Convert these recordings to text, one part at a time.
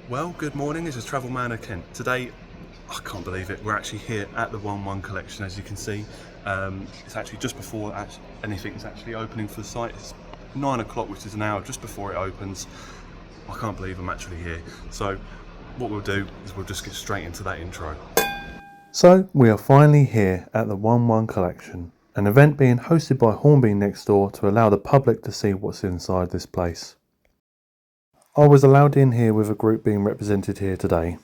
Well, good morning, this is Travel Man of Kent. Today, I can't believe it, we're actually here at the 1-1 collection, as you can see. It's actually just before anything's actually opening for the site. It's 9 o'clock, which is an hour just before it opens. I can't believe I'm actually here. So what we'll do is we'll just get straight into that intro. So we are finally here at the 1-1 collection, an event being hosted by Hornby next door to allow the public to see what's inside this place. I was allowed in here with a group being represented here today.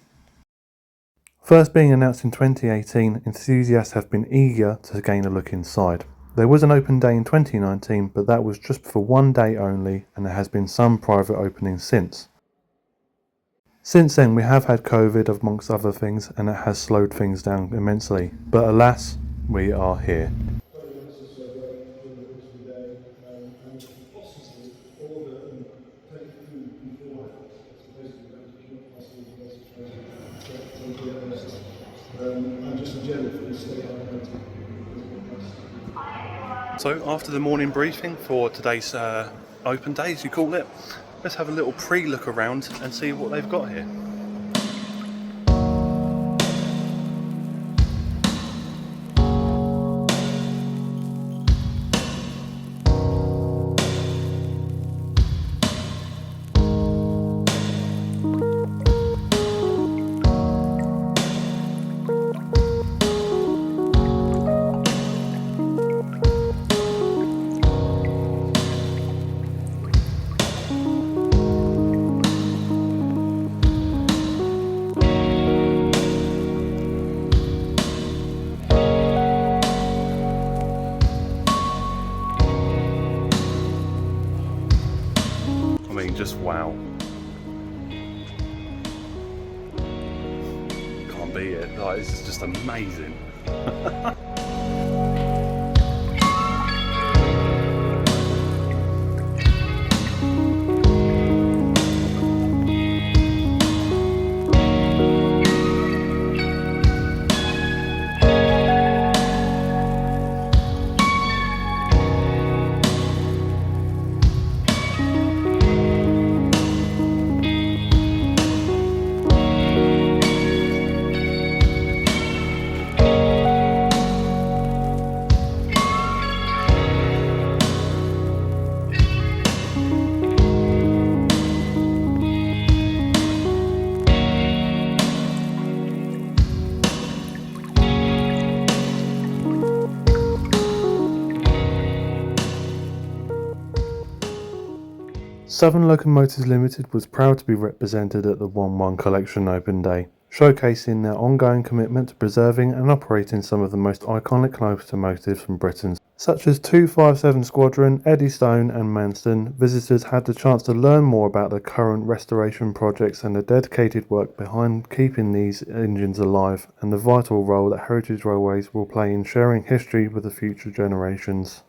First being announced in 2018, enthusiasts have been eager to gain a look inside. There was an open day in 2019, but that was just for one day only, and there has been some private openings since. Since then we have had COVID amongst other things, and it has slowed things down immensely, but alas, we are here. So after the morning briefing for today's open day, as you call it, let's have a little pre-look around and see what they've got here. I mean, just wow. Can't beat it. Like, this is just amazing. Southern Locomotives Limited was proud to be represented at the 1-1 collection open day, showcasing their ongoing commitment to preserving and operating some of the most iconic locomotives from Britain, such as 257 Squadron, Eddystone and Manston. Visitors had the chance to learn more about the current restoration projects and the dedicated work behind keeping these engines alive, and the vital role that Heritage Railways will play in sharing history with the future generations.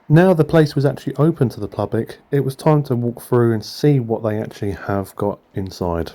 Now the place was actually open to the public, it was time to walk through and see what they actually have got inside.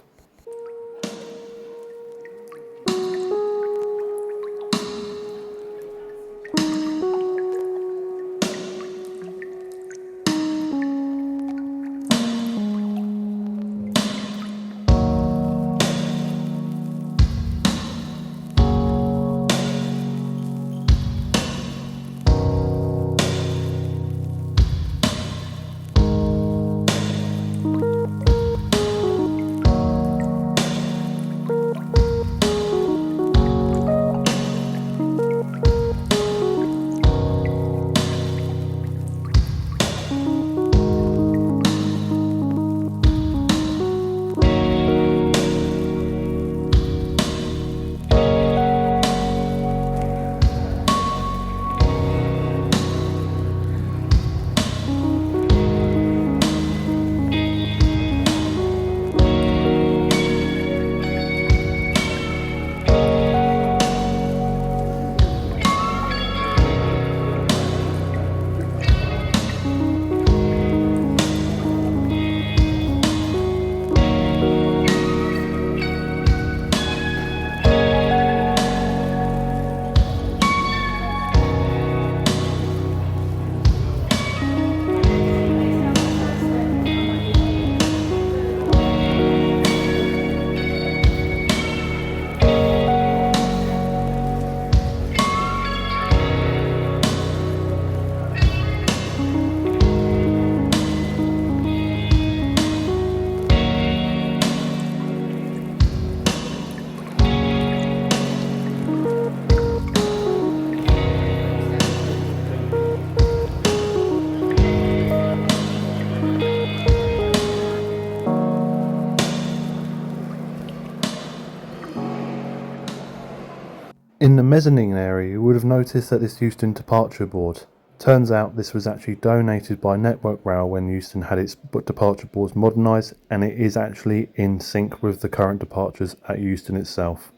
In the mezzanine area, you would have noticed that this Euston departure board. Turns out this was actually donated by Network Rail when Euston had its departure boards modernised, and it is actually in sync with the current departures at Euston itself.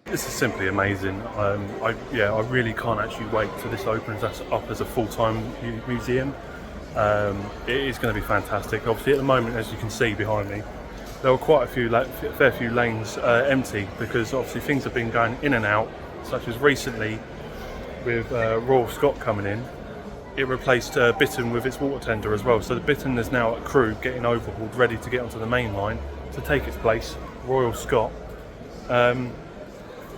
This is simply amazing. I really can't actually wait till this opens up as a full-time museum. It is going to be fantastic. Obviously, at the moment, as you can see behind me, there were quite a fair few lanes empty because obviously things have been going in and out, such as recently with Royal Scot coming in. It replaced Bitton with its water tender as well. So the Bitton is now at crew getting overhauled, ready to get onto the main line to take its place. Royal Scot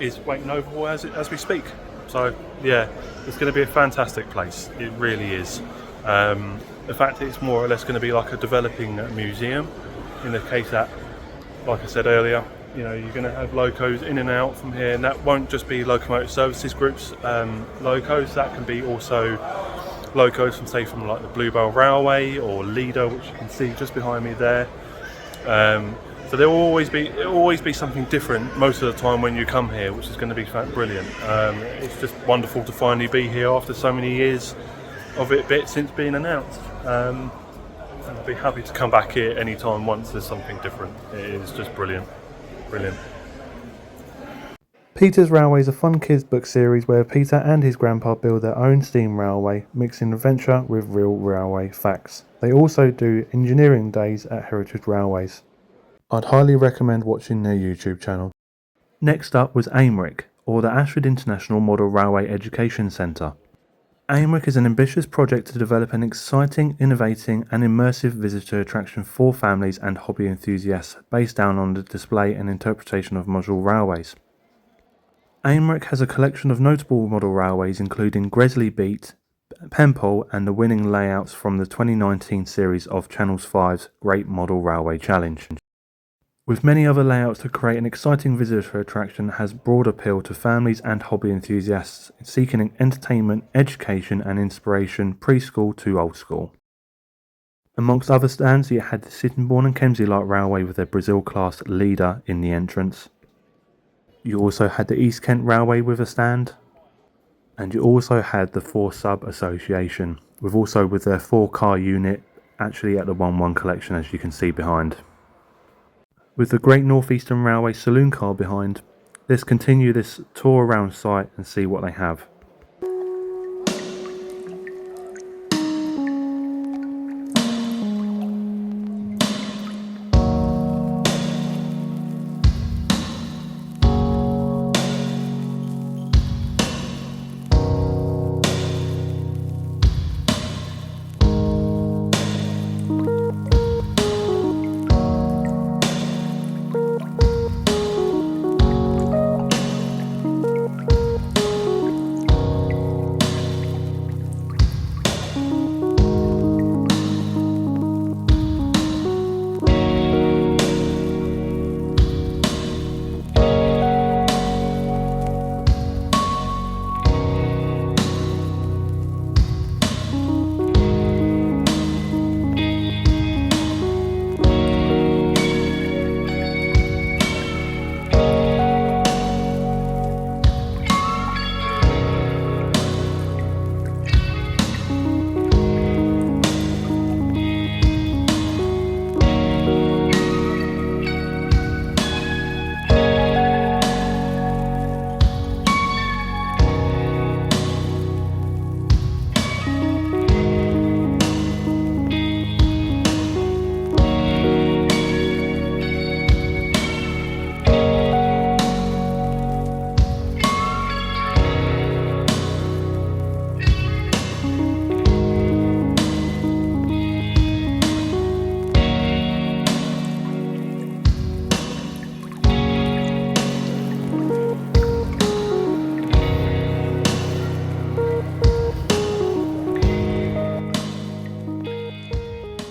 is waiting overhaul as we speak. So yeah, it's going to be a fantastic place. It really is. The fact that it's more or less going to be like a developing museum, in the case that, like I said earlier, you're going to have locos in and out from here, and that won't just be Locomotive Services Group's locos. That can be also locos from like the Bluebell Railway or Leader, which you can see just behind me there. So there will always be something different most of the time when you come here, which is going to be brilliant. It's just wonderful to finally be here after so many years of it since being announced. And I'd be happy to come back here anytime once there's something different. It is just brilliant. Brilliant. Peter's Railway is a fun kids book series where Peter and his grandpa build their own steam railway, mixing adventure with real railway facts. They also do engineering days at Heritage Railways. I'd highly recommend watching their YouTube channel. Next up was AIMRIC, or the Ashford International Model Railway Education Centre. AIMRIC is an ambitious project to develop an exciting, innovating and immersive visitor attraction for families and hobby enthusiasts based down on the display and interpretation of model railways. AIMRIC has a collection of notable model railways including Gresley Beat, Pempole and the winning layouts from the 2019 series of Channel 5's Great Model Railway Challenge. With many other layouts to create an exciting visitor attraction has broad appeal to families and hobby enthusiasts seeking entertainment, education and inspiration preschool to old school. Amongst other stands you had the Sittingbourne and Kemsley Light Railway with their Brazil class Leader in the entrance. You also had the East Kent Railway with a stand. And you also had the 4 Sub Association with their 4-car unit actually at the 1-1 collection, as you can see behind. With the Great North Eastern Railway saloon car behind, let's continue this tour around site and see what they have.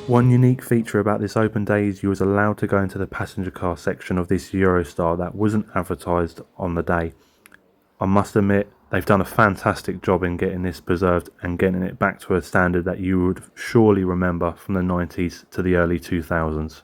One unique feature about this open day is you was allowed to go into the passenger car section of this Eurostar that wasn't advertised on the day. I must admit, they've done a fantastic job in getting this preserved and getting it back to a standard that you would surely remember from the 90s to the early 2000s.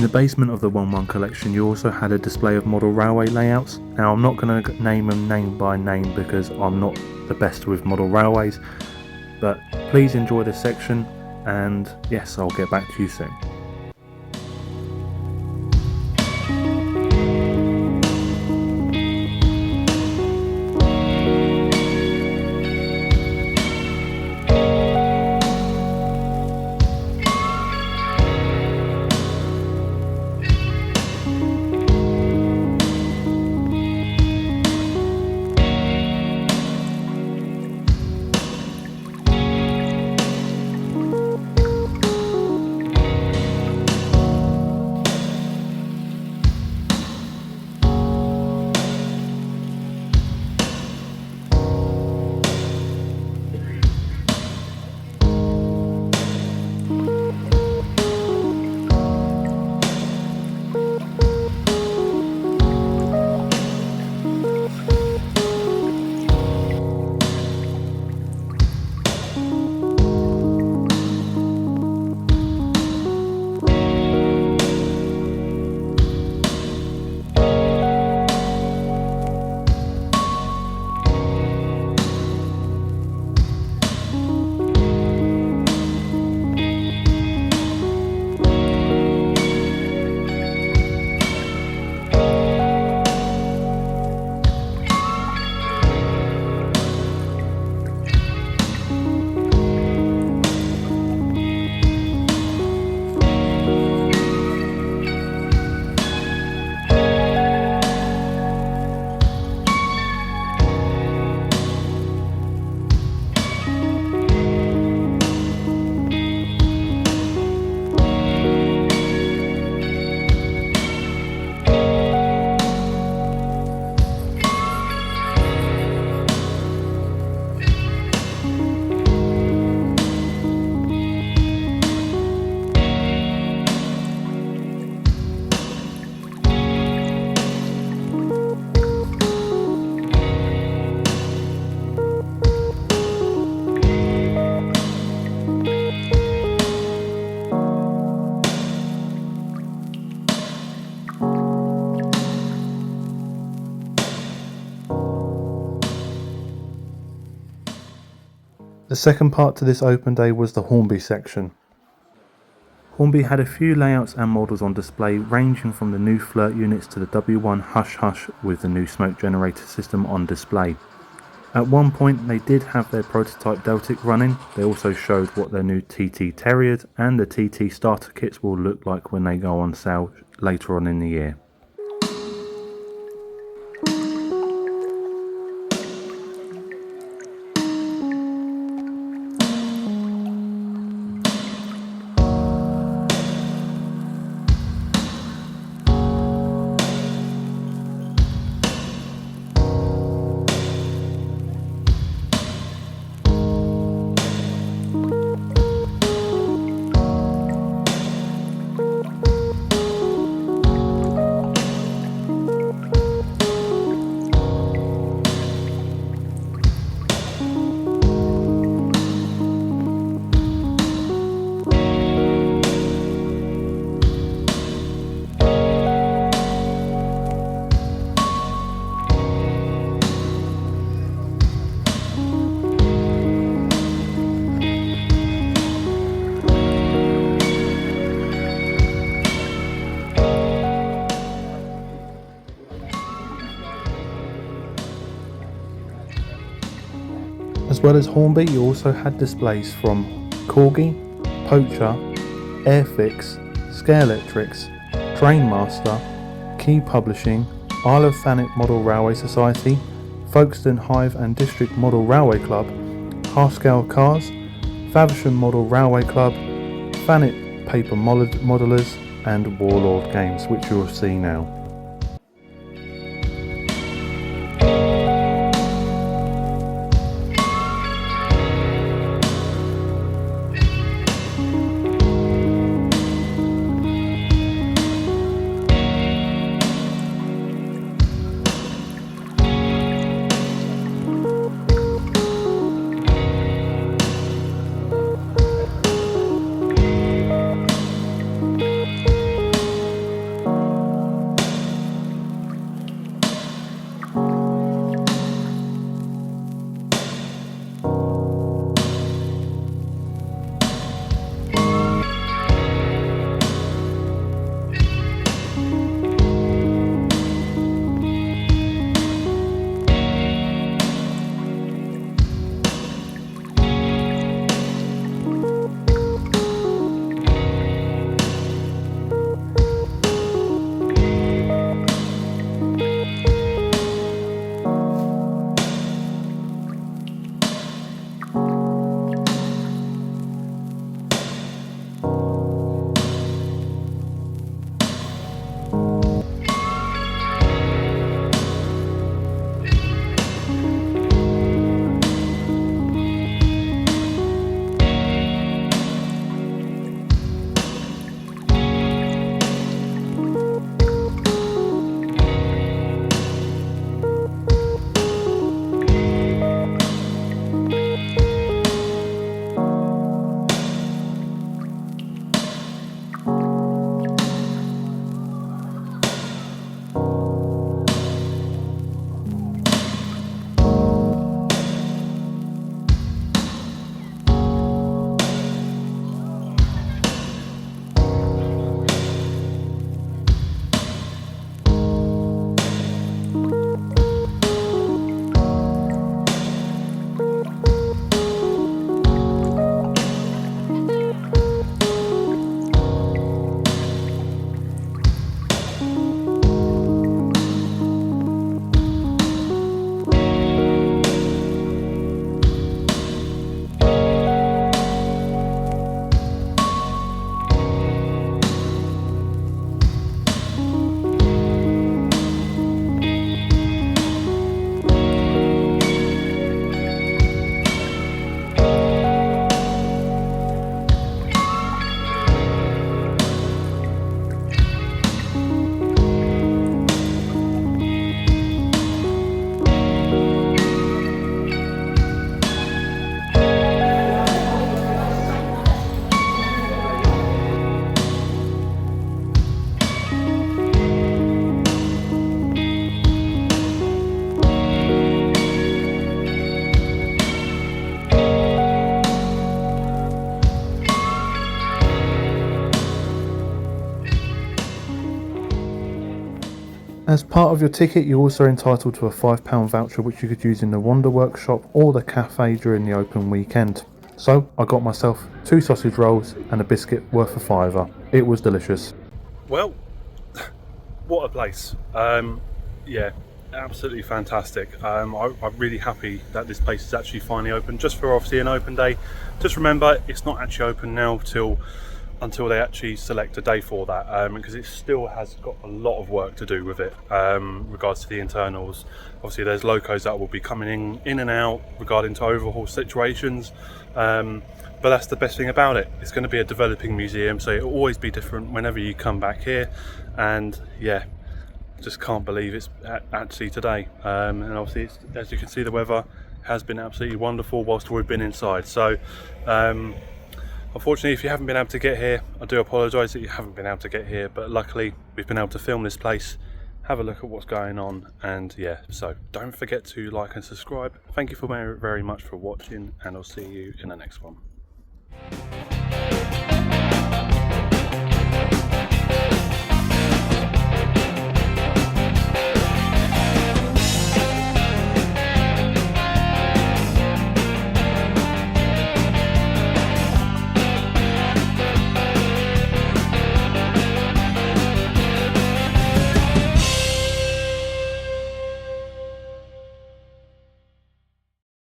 In the basement of the 1-1 collection you also had a display of model railway layouts. Now I'm not going to name them name by name because I'm not the best with model railways, but please enjoy this section, and yes, I'll get back to you soon. The second part to this open day was the Hornby section. Hornby had a few layouts and models on display, ranging from the new flirt units to the W1 Hush Hush with the new smoke generator system on display. At one point they did have their prototype Deltic running. They also showed what their new TT Terriers and the TT starter kits will look like when they go on sale later on in the year. As well as Hornby, you also had displays from Corgi, Poacher, Airfix, Scalextrics, Trainmaster, Key Publishing, Isle of Thanet Model Railway Society, Folkestone Hive and District Model Railway Club, Half-Scale Cars, Faversham Model Railway Club, Thanet Paper Modelers and Warlord Games, which you'll see now. As part of your ticket, you're also entitled to a £5 voucher which you could use in the Wander Workshop or the cafe during the open weekend. So I got myself 2 sausage rolls and a biscuit worth a £5. It was delicious. Well, what a place. Yeah, absolutely fantastic. I'm really happy that this place is actually finally open, just for obviously an open day. Just remember, it's not actually open now until they actually select a day for that, because it still has got a lot of work to do with it, regards to the internals. Obviously there's locos that will be coming in and out regarding to overhaul situations, but that's the best thing about it. It's going to be a developing museum, so it'll always be different whenever you come back here. And yeah, just can't believe it's actually today, and obviously as you can see, the weather has been absolutely wonderful whilst we've been inside. So unfortunately, if you haven't been able to get here, I do apologise that you haven't been able to get here, but luckily we've been able to film this place, have a look at what's going on, and yeah, so don't forget to like and subscribe. Thank you very much for watching, and I'll see you in the next one.